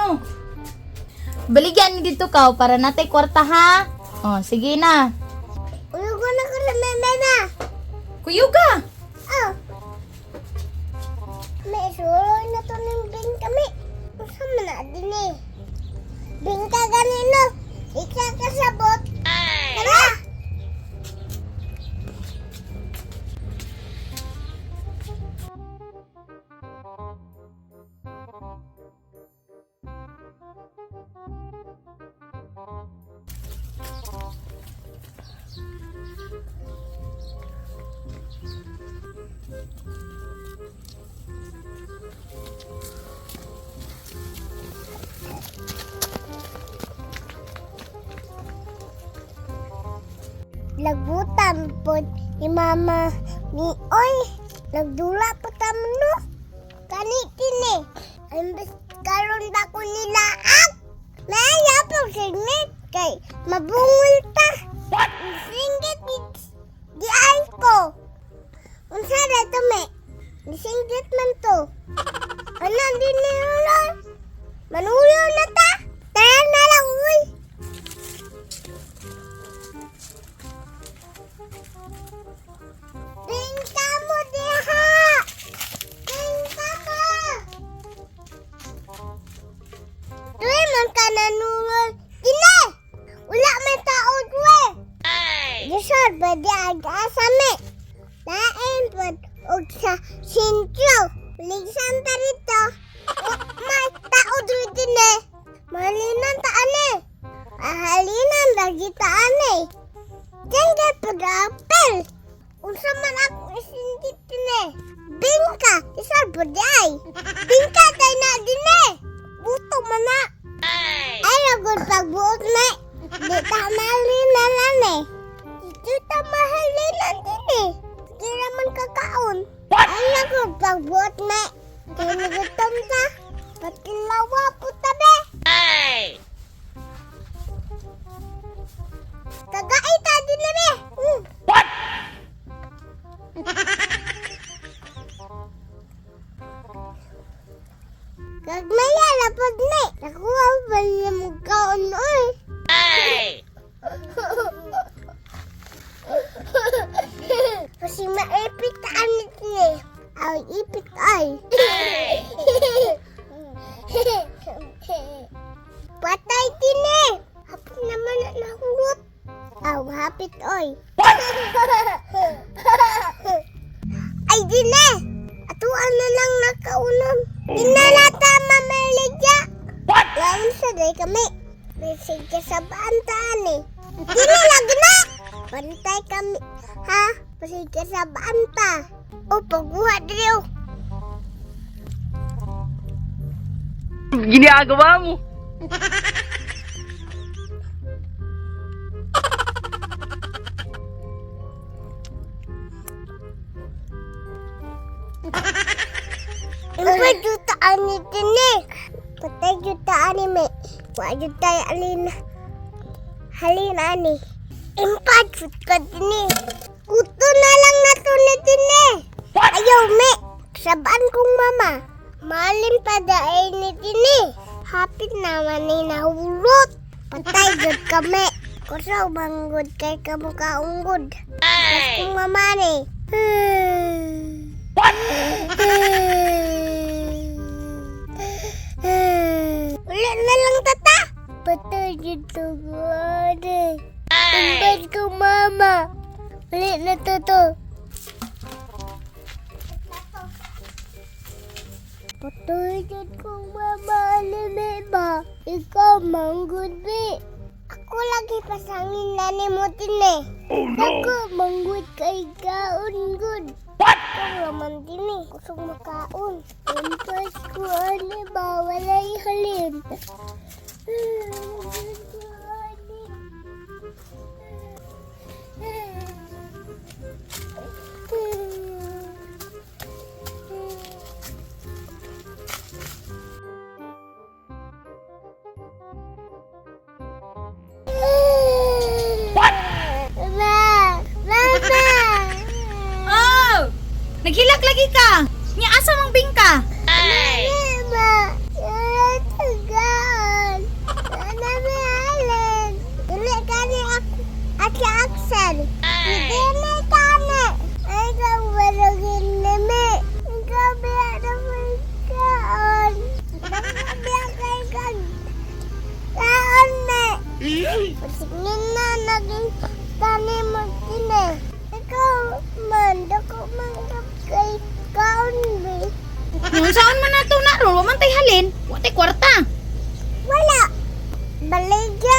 no. Baligyan ni dito ka para natay kwarta ha. Oh, sige na. Uyog ko na ko sa mama. Kuyuga. Oh. May suroy na to ng bing kami. Masa man na din eh. Bing ka ganino. Ika kasabot. Tara! Lagutan po ni mama ni Oy. Nagdula po tamo no. Kanitin eh. Imbes karon ba ko nilaak. Naya po sinit kay mabungol ta. Singgit di ay ko. Unsa na to me? Singgit man to. Ano din ni Lolo? Manuyo na ta. Tara na lang uy. Bingka mo diha! Bingka ka! Tuwi man ka nanungol. Dine! Wala man taod we! Gisod ba di ag-asa me? Lain pod og sa sintro. Ligsan ta rito. May taod rin dine. Mahalinan ta ane. Ahalinan lagi ta ane. Diyan pag-apel. Unsa man ako isindit dine. Bingka, isar buday. Bingka tay na dine. Buto man na. Ay lagod pagbuot na. Di ta mahalinan ane. Di ta mahalinan dine. Di naman kakaon. Ay lagod pagbuot na. Di nagutom ta. Patilawa po tabi. Kagay ta dine be. Kagmaya lapod ni. Nakuha ba niya mong kaon oy? Kasi maipit taan nito ni. Ay, ipit ay. Patay din eh. Hapit naman na nahulot. Aw, hapit oy. Ay, din eh. Atuan na lang nakaunom. Dinalata mamaligya. Lain sa day kami. Mesig ka sa bantaan eh. Dinalag na. Bantay kami. Ha? Mesig ka sa banta. O, pagbuhat rin. Ginagawa mo. Empat jutaan ni Tini. Patay jutaan ni Me. Wa jutaan alin. Halin ani. Empat jutaan Tini. Kuto na lang na to ni Tini. Ayaw Me. Sabaan kong mama. Malin pa daay ni Tini. Hapit naman ni nahulot. Patay jud kami. Kusaw banggod kay kamukha unggod. Pas kong mama ni. Ulit na lang tata. Patay dito ko ade. Tumbad ko mama. Ulit na toto. Patay dito ko mama. Alime ba? Ikaw manggod be. Ako lagi pasangin na ni mo tine. Ako manggod kay kaon good. Ikaw naman din eh. Kusog makaon. Impas ko ano ba? Walay halin. Naghilak lagi ka. Nya asa mang bingka? Mama, Patingin na naging tanim mo kine. Ikaw man, dako man kay kaon be. Yung saan man nato na ron, wa man tay halin. Wa tay kwarta. Wala. Baligya